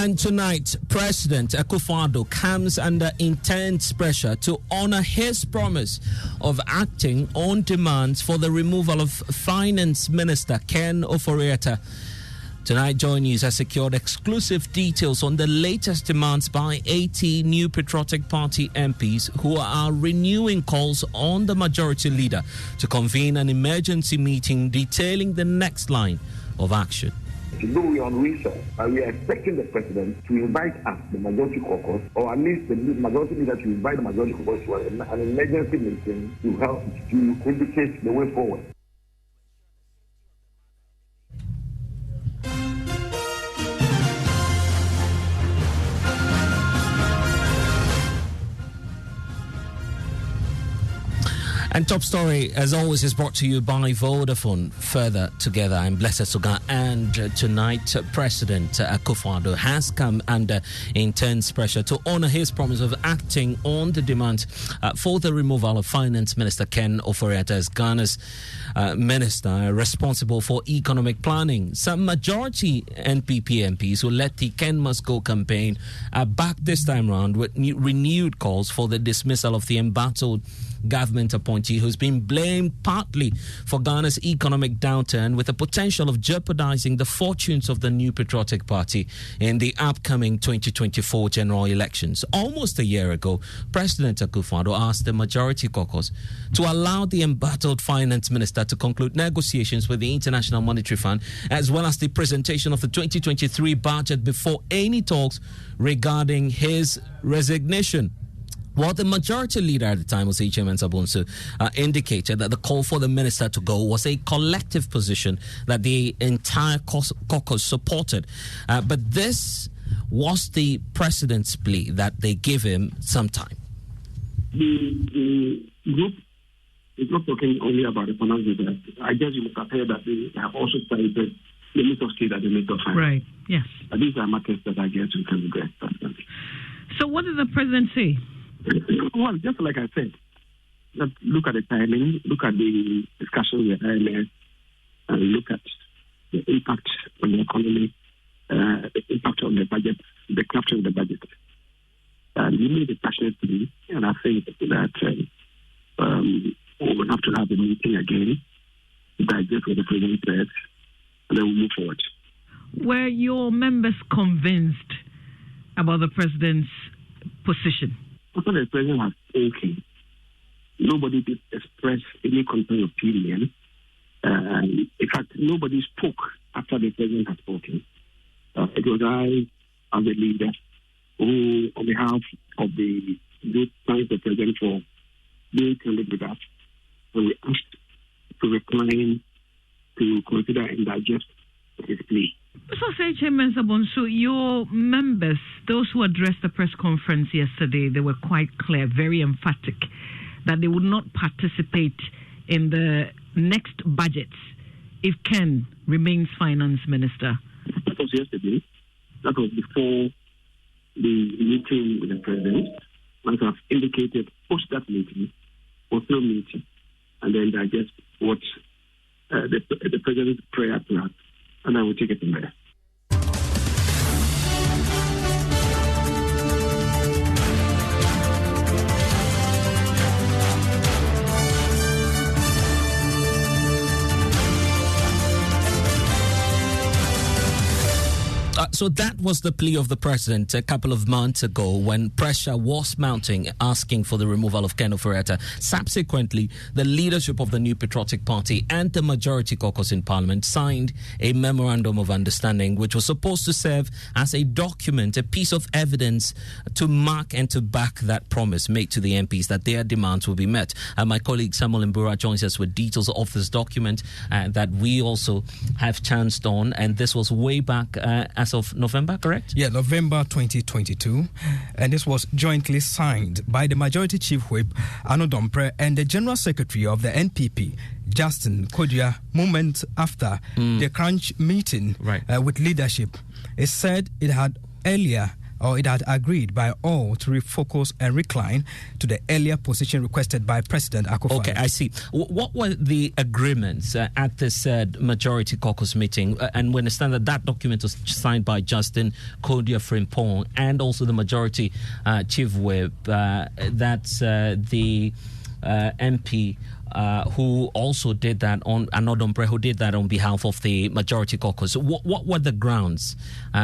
And tonight, President Akufo-Addo comes under intense pressure to honor his promise of acting on demands for the removal of Finance Minister Ken Ofori-Atta. Tonight, Joy News has secured exclusive details on the latest demands by 80 New Patriotic Party MPs who are renewing calls on the majority leader to convene an emergency meeting detailing the next line of action. Though we are on recess, we are expecting the president to invite us, the majority caucus, or at least the majority leader to invite the majority caucus to an emergency meeting to help to indicate the way forward. And Top Story, as always, is brought to you by Vodafone. Further together, I'm Blessed Suga. And tonight, President Akufo-Addo has come under intense pressure to honor his promise of acting on the demand for the removal of Finance Minister Ken Ofori-Atta as Ghana's minister responsible for economic planning. Some majority NPP MPs who led the Ken Must Go campaign are back this time round with renewed calls for the dismissal of the embattled government appointee who's been blamed partly for Ghana's economic downturn with the potential of jeopardizing the fortunes of the New Patriotic Party in the upcoming 2024 general elections. Almost a year ago, President Akufo-Addo asked the majority caucus to allow the embattled finance minister to conclude negotiations with the International Monetary Fund as well as the presentation of the 2023 budget before any talks regarding his resignation. Well, the majority leader at the time was H.M. Sabonsu indicated that the call for the minister to go was a collective position that the entire caucus supported. But this was the president's plea that they give him some time. The group is not talking only about the finance minister. I guess you must have heard that they have also cited the Minister of State and the Minister of Finance. Right, yes. These are matters that I guess we can address. So what did the president say? Well, just like I said, look at the timing, look at the discussion with IMF, and look at the impact on the economy, the impact on the budget, the capture of the budget. You made it passionately, and I think that we will have to have a meeting again, digest what the president said, and then we'll move forward. Were your members convinced about the president's position? After the president has spoken, nobody did express any contrary opinion. In fact, nobody spoke after the president had spoken. It was I, as a leader, who, on behalf of the group, thanked the president for being candid with us. And we asked to recline, to consider and digest his plea. So, Chairman Sabonsu, your members, those who addressed the press conference yesterday, they were quite clear, very emphatic, that they would not participate in the next budget if Ken remains finance minister. That was yesterday. That was before the meeting with the president. As I've indicated, post that meeting, was no meeting, and then digest what the president's prayer to us. And I will take it from there. So that was the plea of the president a couple of months ago when pressure was mounting, asking for the removal of Ken Ofori-Atta. Subsequently, the leadership of the New Patriotic Party and the majority caucus in Parliament signed a memorandum of understanding which was supposed to serve as a document, a piece of evidence to mark and to back that promise made to the MPs that their demands will be met. My colleague Samuel Mbura joins us with details of this document that we also have chanced on, and this was way back as of November, correct? Yeah, November 2022. And this was jointly signed by the Majority Chief Whip, Arnold Domprey, and the General Secretary of the NPP, Justin Kodua, moments after the crunch meeting with leadership. It said it had earlier or it had agreed by all to refocus and recline to the earlier position requested by President Akufo-Addo. Okay, I see. What were the agreements at this majority caucus meeting? And we understand that document was signed by Justin Kodia-Frimpong and also the majority chief whip. That's the MP who also did that on Anodon who did that on behalf of the majority caucus. What were the grounds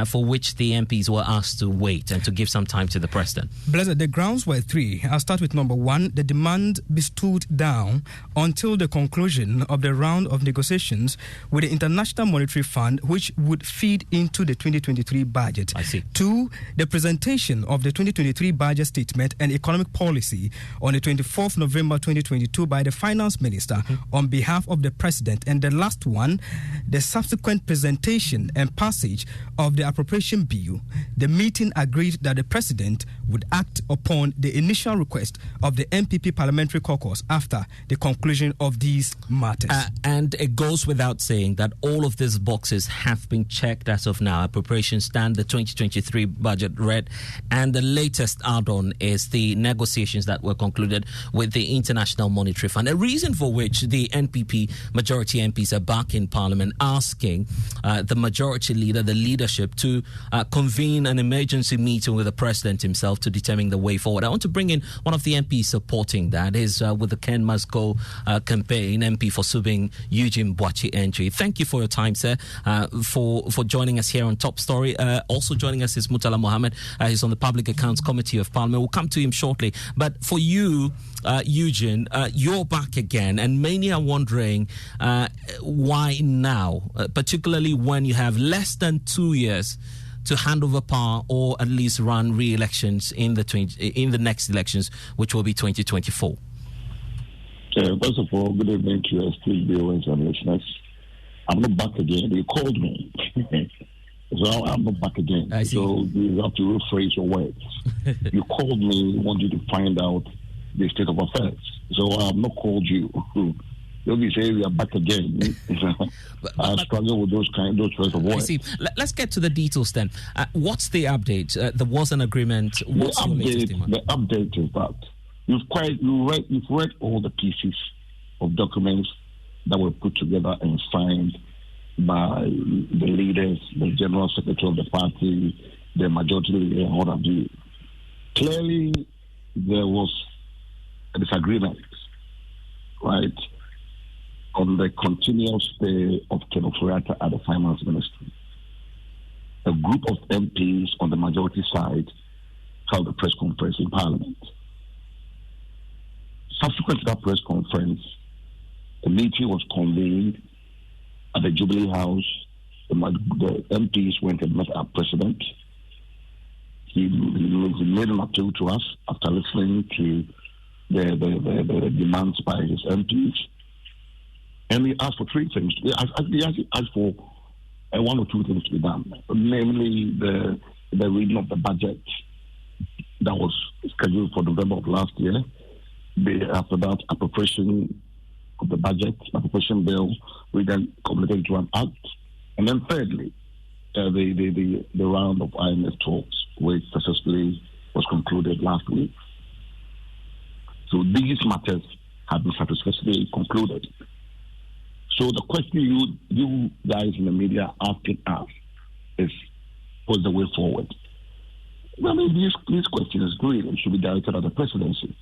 for which the MPs were asked to wait and to give some time to the president? Blessed, the grounds were three. I'll start with number one. The demand be stood down until the conclusion of the round of negotiations with the International Monetary Fund, which would feed into the 2023 budget. I see. Two, the presentation of the 2023 budget statement and economic policy on the 24th November 2022 by the Finance Minister on behalf of the President. And the last one, the subsequent presentation and passage of the appropriation bill. The meeting agreed that the President would act upon the initial request of the MPP Parliamentary Caucus after the conclusion of these matters. And it goes without saying that all of these boxes have been checked as of now. Appropriation stand, the 2023 budget read, and the latest add-on is the negotiations that were concluded with the International Monetary Fund. A reason for which the NPP majority MPs are back in Parliament asking the majority leader, the leadership, to convene an emergency meeting with the President himself to determine the way forward. I want to bring in one of the MPs supporting that, is with the Ken Must Go campaign, MP for Subing, Eugene Boachi Entry. Thank you for your time, sir, for joining us here on Top Story. Also joining us is Mutala Mohammed. He's on the Public Accounts Committee of Parliament. We'll come to him shortly. But for you, Eugene, you're back again, and many are wondering why now, particularly when you have less than 2 years to hand over power or at least run re-elections in the next elections, which will be 2024. First of all, good evening to your still viewers and listeners. I'm not back again. You called me. So I'm not back again. So you have to rephrase your words. You called me, want you to find out the state of affairs. So I have not called you. You'll be saying we are back again. I struggle with those choice of words. I see. Let's get to the details then. What's the update? There was an agreement. What's your latest demand? The update is that you've read all the pieces of documents that were put together and signed by the leaders, the general secretary of the party, the majority leader, and what have you. Clearly, there was a disagreement, right, on the continuous stay of Ken Ofori-Atta at the Finance Ministry. A group of MPs on the majority side held a press conference in Parliament. Subsequent to that press conference, a meeting was convened at the Jubilee House. The MPs went and met our President. He made an appeal to us after listening to the demands by his MPs. And he asked for three things. He asked for one or two things to be done, namely the reading of the budget that was scheduled for November of last year. After that, appropriation of the budget, appropriation bill, we then completed into an act. And then thirdly, the round of IMF talks, which successfully was concluded last week. So these matters have been satisfactorily concluded. So the question you guys in the media are asking us is, what's the way forward? Well, I mean, these questions really should be directed at the presidency.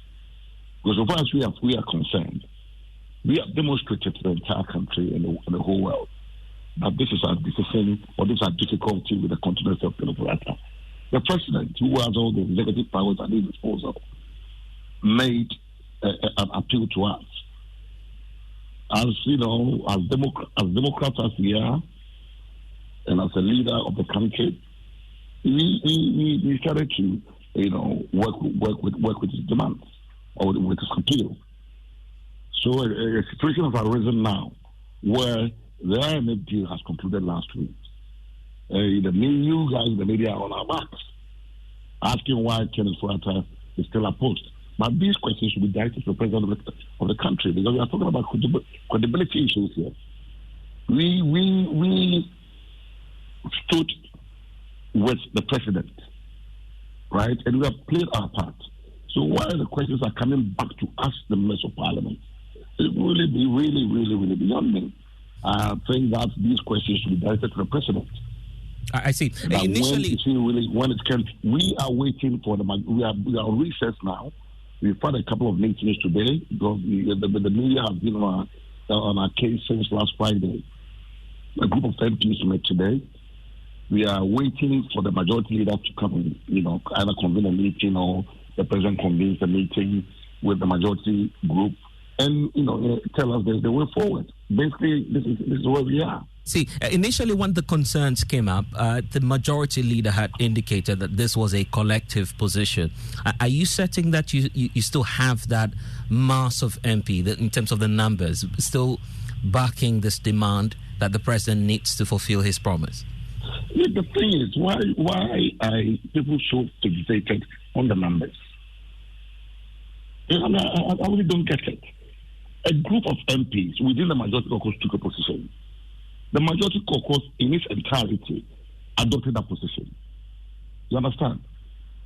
Because as far as we are concerned, we have demonstrated to the entire country and the whole world that this is our decision or this is our difficulty with the continuity of Ken Ofori-Atta. The president, who has all the executive powers at his disposal, made an appeal to us. As you know, as Democrats as we are, and as a leader of the country, we started to work with his demands or with his appeal. So a situation has arisen now where the IMF deal has concluded last week. You guys in the media are on our backs, asking why Ken Ofori-Atta is still opposed. But these questions should be directed to the president of the country, because we are talking about credibility issues here. We stood with the president right? And we have played our part. So why the questions are coming back to us, the members of parliament? It really beyond me. I think that these questions should be directed to the president. I see. Initially, when it comes, we are waiting for we are on recess now. We've had a couple of meetings today because the media has been on our case since last Friday. A group of MPs met today. We are waiting for the majority leader to come and, either convene a meeting or the president convenes a meeting with the majority group and, tell us the way forward. Basically, this is where we are. See, initially when the concerns came up, the majority leader had indicated that this was a collective position. Are you certain that you still have that mass of MP, that in terms of the numbers, still backing this demand that the president needs to fulfill his promise? Yeah, the thing is, why are people so fixated on the numbers? I really don't get it. A group of MPs within the majority caucus took a position. The majority caucus in its entirety adopted that position. You understand?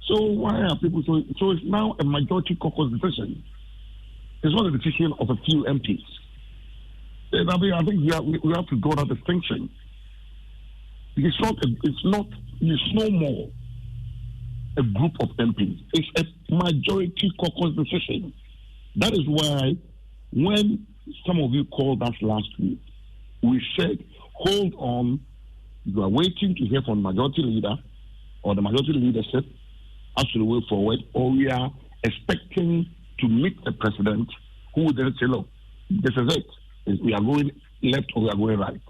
So why are people so it's now a majority caucus decision. It's not a decision of a few MPs. I think we have to draw that distinction. It's no more a group of MPs. It's a majority caucus decision. That is why when some of you called us last week, we said, hold on, you are waiting to hear from the majority leader or the majority leadership as to the way forward, or we are expecting to meet the president who will then say, look, this is it. We are going left or we are going right.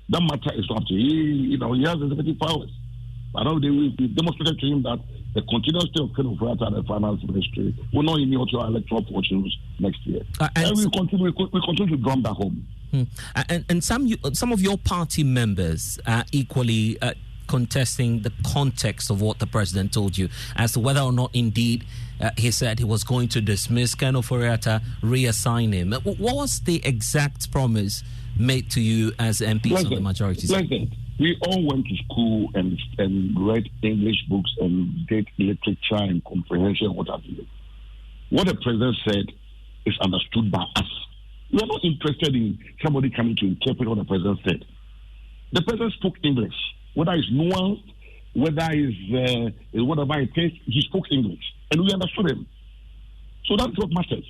That matter is up to he has executive powers. I know we demonstrated to him that the continuous state of Ken Ofori-Atta and the finance ministry will not inherit your electoral fortunes next year. And we continue to drum that home. And some of your party members are equally contesting the context of what the president told you as to whether or not indeed he said he was going to dismiss Ken Ofori-Atta, reassign him. What was the exact promise made to you as MPs of the majority? We all went to school and read English books and did literature and comprehension, what have you. What the president said is understood by us. We are not interested in somebody coming to interpret what the president said. The president spoke English. Whether it's nuanced, whether it's whatever it is, he spoke English. And we understood him. So that's what matters.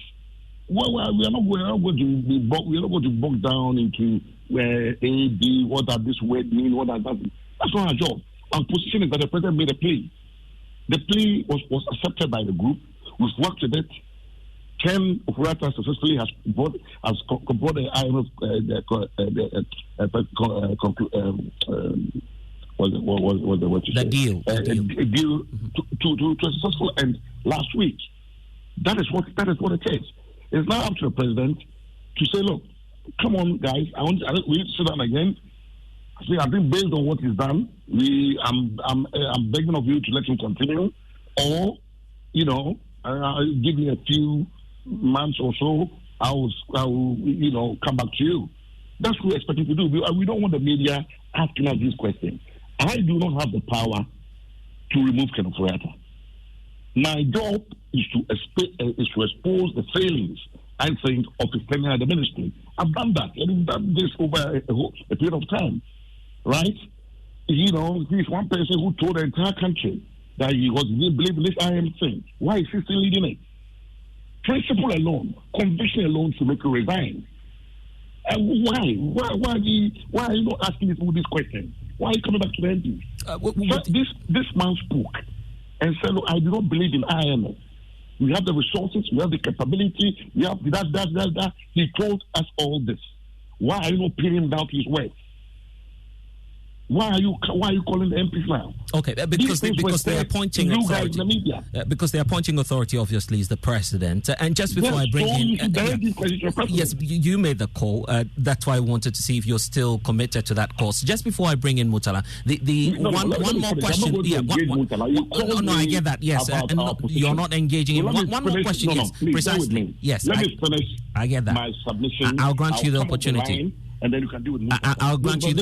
We are not going to bog down into A, B, what does this word mean, what does that mean. That's not our job. Our position is that the president made a plea. The plea was accepted by the group. We've worked with it. Ken Ofori-Atta successfully has brought the IMF the deal to a successful end last week. That is what it is. It's now up to the president to say, look, come on, guys, we need to sit down again. I think based on what he's done, I'm begging of you to let him continue, or give me a few months or so. I will come back to you. That's what we're expecting to do. We don't want the media asking us these questions. I do not have the power to remove Ken Ofori-Atta. My job is to expose the failings, I think, of his tenure at the ministry. I've done that, and we've done this over a period of time, right? He's one person who told the entire country that he didn't believe in this IM thing. Why is he still leading it? Principle alone, conviction alone should make you resign. And why? Why are you not asking people this question? Why are you coming back to the MPs? This man spoke and said, look, I do not believe in IMF. We have the resources, we have the capability, we have that. He told us all this. Why are you not paying him down to his words? Why are you calling the MPs now? Okay, because they are appointing authority. Because they are appointing authority, obviously, is the president. And just before I bring in, yes, you made the call. That's why I wanted to see if you're still committed to that course. Just before I bring in Mutala, one more question. No, I get that. Yes, you're not engaging in one more question. Yes, precisely. Yes, let me finish. I get that. My submission. I'll grant you the opportunity. And then you can do it. I'll grant you.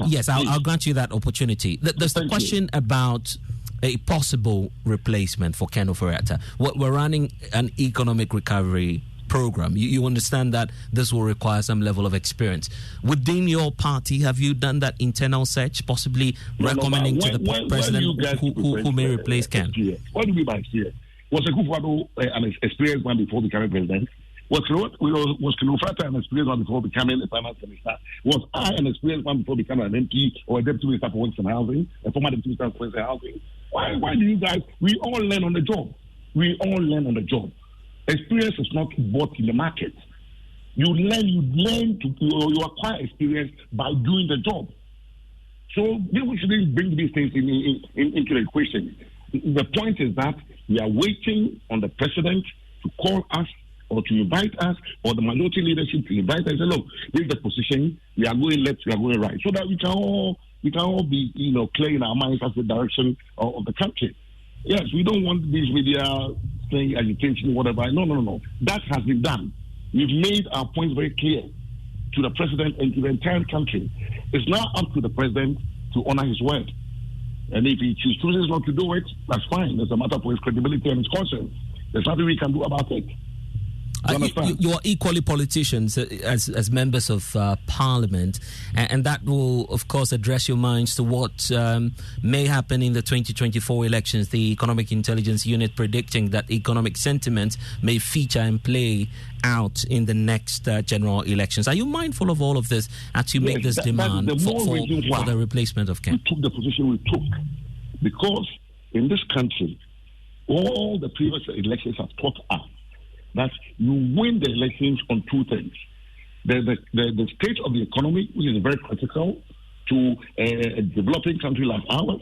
Yes, I'll grant you that opportunity. There's the question about a possible replacement for Ken Ofori-Atta. We're running an economic recovery program. You understand that this will require some level of experience. Within your party, have you done that internal search, possibly recommending to the president who may replace Ken? What do you mean by fear? Was Akufo-Addo an experienced man before becoming president? Was Ken Ofori-Atta an experienced man before becoming a finance minister? Was I an experienced man before becoming an MP or a deputy minister for works and housing, a former deputy minister for works and housing? Why do you guys? We all learn on the job. Experience is not bought in the market. You acquire experience by doing the job. So we shouldn't bring these things into the equation. The point is that we are waiting on the president to call us or to invite us, or the minority leadership to invite us and say, look, this is the position, we are going left, we are going right. So that we can all be, clear in our minds as the direction of the country. Yes, we don't want this media saying agitation, whatever. No. That has been done. We've made our points very clear to the president and to the entire country. It's now up to the president to honor his word. And if he chooses not to do it, that's fine. It's a matter for his credibility and his conscience. There's nothing we can do about it. You are equally politicians as members of Parliament, and that will, of course, address your minds to what may happen in the 2024 elections. The Economic Intelligence Unit predicting that economic sentiment may feature and play out in the next general elections. Are you mindful of all of this as you make this demand for the replacement of Ken? We took the position we took because in this country, all the previous elections have taught us that you win the elections on two things. The state of the economy, which is very critical to a developing country like ours,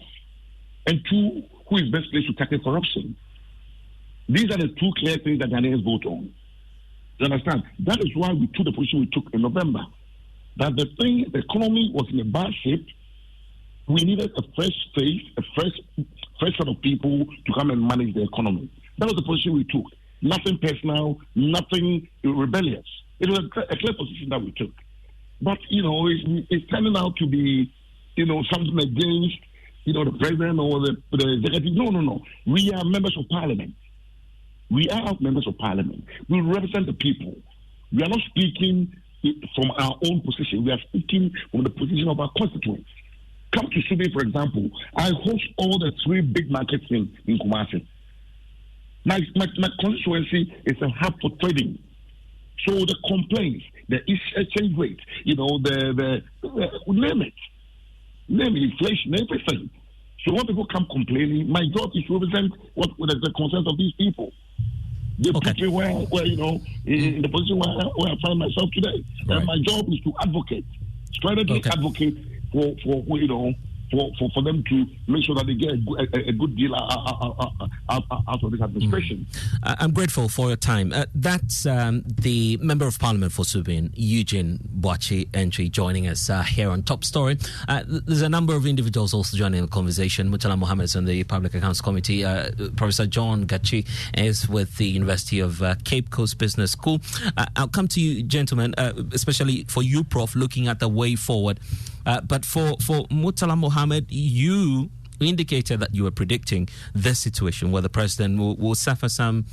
and two, who is best placed to tackle corruption. These are the two clear things that Ghanaians vote on. You understand? That is why we took the position we took in November. That the economy was in a bad shape. We needed a fresh face, a fresh set of people to come and manage the economy. That was the position we took. Nothing personal, nothing rebellious. It was a clear position that we took. But, it's turning out to be, something against, the president or the executive. No. We are members of parliament. We represent the people. We are not speaking from our own position. We are speaking from the position of our constituents. Come to Sydney, for example. I host all the 3 big markets in Kumasi. My constituency is a hub for trading. So the complaints, the exchange rate, the name inflation, everything. So when people come complaining, my job is to represent what the concerns of these people. They put me where in the position where I find myself today. Right. And my job is to advocate, strategically advocate for them to make sure that they get a good deal out of this administration. I'm grateful for your time. That's the Member of Parliament for Subin, Eugene Boakye Entry, joining us here on Top Story. There's a number of individuals also joining the conversation. Murtala Mohammed is on the Public Accounts Committee. Professor John Gachi is with the University of Cape Coast Business School. I'll come to you, gentlemen, especially for you, Prof, looking at the way forward. But for Murtala Mohammed, you indicated that you were predicting this situation where the president will suffer some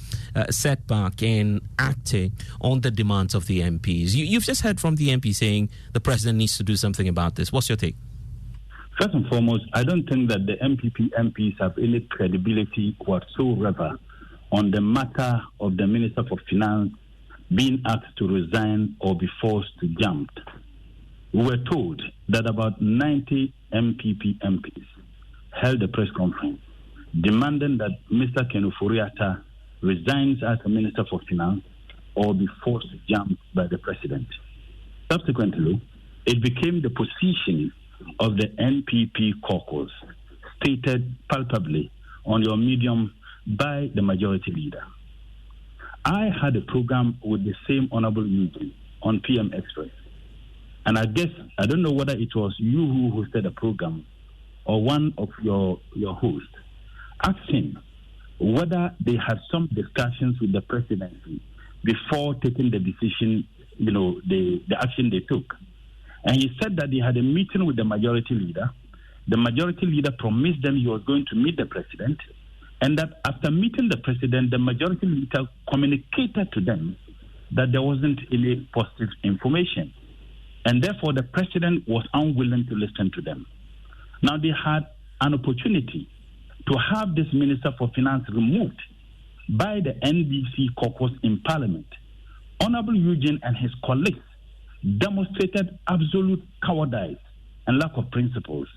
setback in acting on the demands of the MPs. You've just heard from the MP saying the president needs to do something about this. What's your take? First and foremost, I don't think that the MPs have any credibility whatsoever on the matter of the Minister for Finance being asked to resign or be forced to jump. We were told that about 90 MPs held a press conference demanding that Mr. Ken Ofori-Atta resigns as a Minister for Finance or be forced to jump by the President. Subsequently, it became the position of the NPP caucus, stated palpably on your medium by the majority leader. I had a program with the same Honorable Eugene on PM Express. And I guess, I don't know whether it was you who hosted the program or one of your hosts, asked him whether they had some discussions with the presidency before taking the decision, the action they took. And he said that they had a meeting with the majority leader the majority leader promised them he was going to meet the president, and that after meeting the president, the majority leader communicated to them that there wasn't any positive information. And therefore, the president was unwilling to listen to them. Now, they had an opportunity to have this Minister for Finance removed by the NDC caucus in Parliament. Honorable Eugene and his colleagues demonstrated absolute cowardice and lack of principles.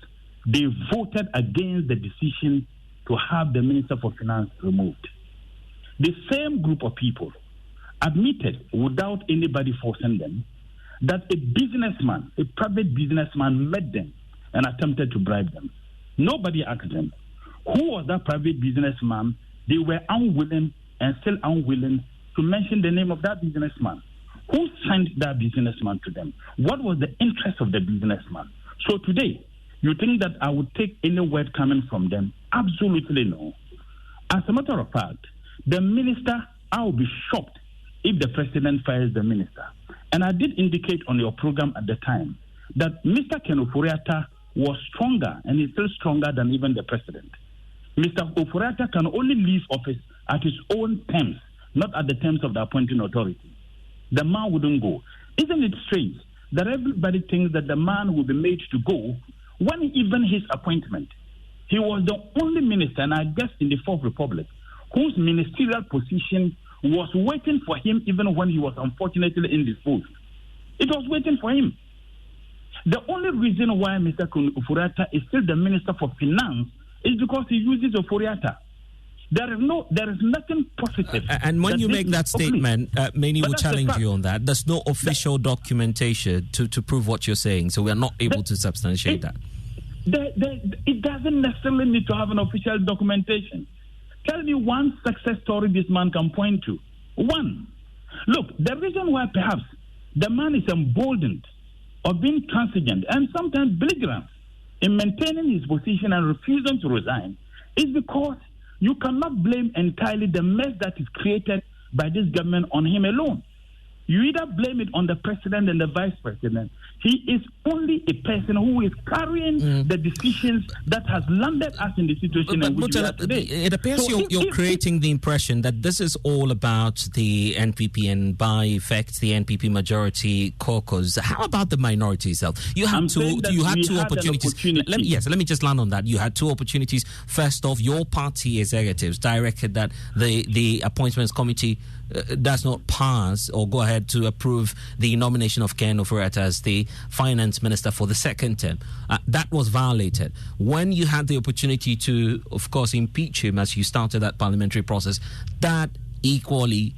They voted against the decision to have the Minister for Finance removed. The same group of people admitted, without anybody forcing them, that a businessman, a private businessman, met them and attempted to bribe them. Nobody asked them, who was that private businessman? They were unwilling and still unwilling to mention the name of that businessman. Who sent that businessman to them? What was the interest of the businessman? So today, you think that I would take any word coming from them? Absolutely no. As a matter of fact, the minister, I will be shocked if the president fires the minister. And I did indicate on your program at the time that Mr. Ken Ofori-Atta was stronger, and he's still stronger than even the president. Mr. Ofori-Atta can only leave office at his own terms, not at the terms of the appointing authority. The man wouldn't go. Isn't it strange that everybody thinks that the man will be made to go when even his appointment, he was the only minister, and I guess in the Fourth Republic, whose ministerial position was waiting for him even when he was unfortunately indisposed. It was waiting for him. The only reason why Mr. Ofori-Atta is still the Minister for Finance is because he uses Ofori-Atta. There is nothing positive. And when you make that statement, many will challenge you on that. There's no official documentation to prove what you're saying, so we are not able to substantiate that. It doesn't necessarily need to have an official documentation. Tell me one success story this man can point to. One. Look, the reason why perhaps the man is emboldened or being transigent and sometimes belligerent in maintaining his position and refusing to resign is because you cannot blame entirely the mess that is created by this government on him alone. You either blame it on the president and the vice president. He is only a person who is carrying the decisions that has landed us in the situation in which we are today. It appears So you're creating the impression that this is all about the NPP and by effect the NPP majority caucus. How about the minority itself? You had two opportunities. Let me just land on that. You had two opportunities. First off, your party executives directed that the appointments committee does not pass or go ahead to approve the nomination of Ken Ofori-Atta as the finance minister for the second term. That was violated. When you had the opportunity to, of course, impeach him as you started that parliamentary process, that equally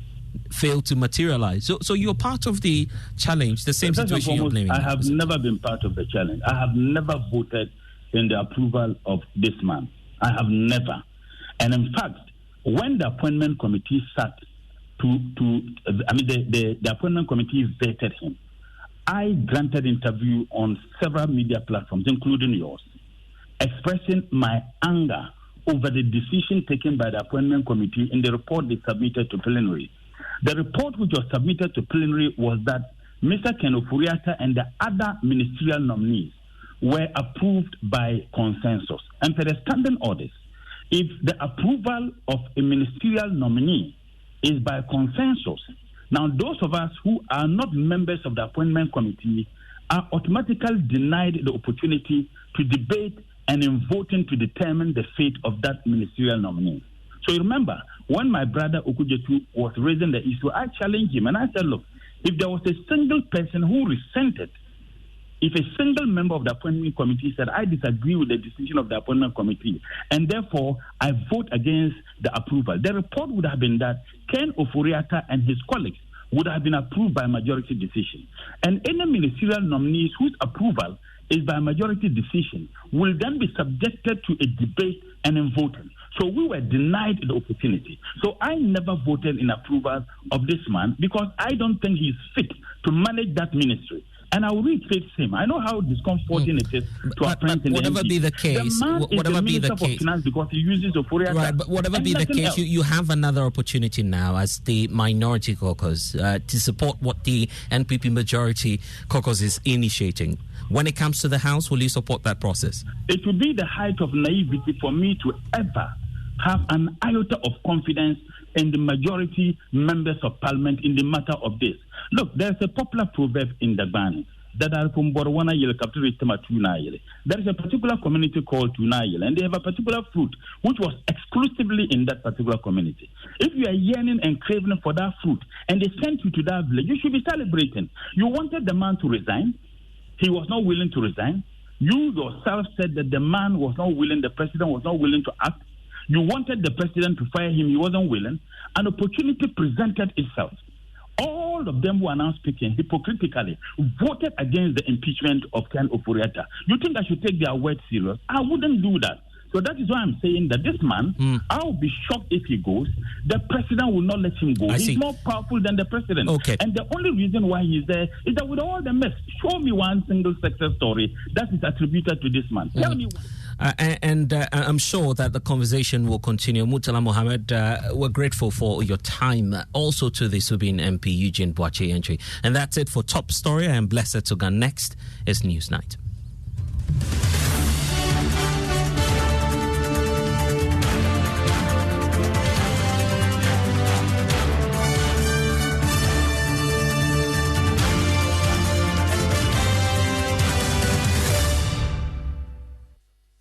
failed to materialize. So you're part of the challenge, the same situation you're blaming. I have never been part of the challenge. I have never voted in the approval of this man. I have never. And in fact, when the appointment committee sat the appointment committee vetted him, I granted interview on several media platforms, including yours, expressing my anger over the decision taken by the appointment committee in the report they submitted to plenary. The report which was submitted to plenary was that Mr. Ken Ofori-Atta and the other ministerial nominees were approved by consensus. And for the standing orders, if the approval of a ministerial nominee is by consensus, now those of us who are not members of the appointment committee are automatically denied the opportunity to debate and in voting to determine the fate of that ministerial nominee. So you remember, when my brother Okujetu was raising the issue, I challenged him and I said, look, if there was a single person who resented, if a single member of the appointment committee said, I disagree with the decision of the appointment committee, and therefore I vote against the approval, the report would have been that Ken Ofori-Atta and his colleagues would have been approved by majority decision. And any ministerial nominees whose approval is by majority decision will then be subjected to a debate and in voting. So we were denied the opportunity. So I never voted in approval of this man because I don't think he's fit to manage that ministry. And I will reiterate him. I know how discomforting it is to apprentice in the whatever MP. be the case, the man whatever is the be the Minister case, for Finance because he uses Ofori-Atta. Right, but whatever be the case, you have another opportunity now as the minority caucus to support what the NPP majority caucus is initiating. When it comes to the House, will you support that process? It would be the height of naivety for me to ever have an iota of confidence in the majority members of parliament in the matter of this. Look, there's a popular proverb in the Bani. There is a particular community called Tunayel, and they have a particular fruit which was exclusively in that particular community. If you are yearning and craving for that fruit and they sent you to that village, you should be celebrating. You wanted the man to resign. He was not willing to resign. You yourself said that the man was not willing, the president was not willing to act. You wanted the president to fire him. He wasn't willing. An opportunity presented itself. All of them who are now speaking hypocritically voted against the impeachment of Ken Ofori-Atta. You think I should take their word serious? I wouldn't do that. So that is why I'm saying that this man, I will be shocked if he goes. The president will not let him go. He's more powerful than the president. Okay. And the only reason why he's there is that with all the mess, show me one single success story that is attributed to this man. Tell me one. I'm sure that the conversation will continue. Murtala Mohammed, we're grateful for your time. Also to the Subin MP, Eugene Boache entry. And that's it for Top Story. I am Blessed Togan. Next is Newsnight.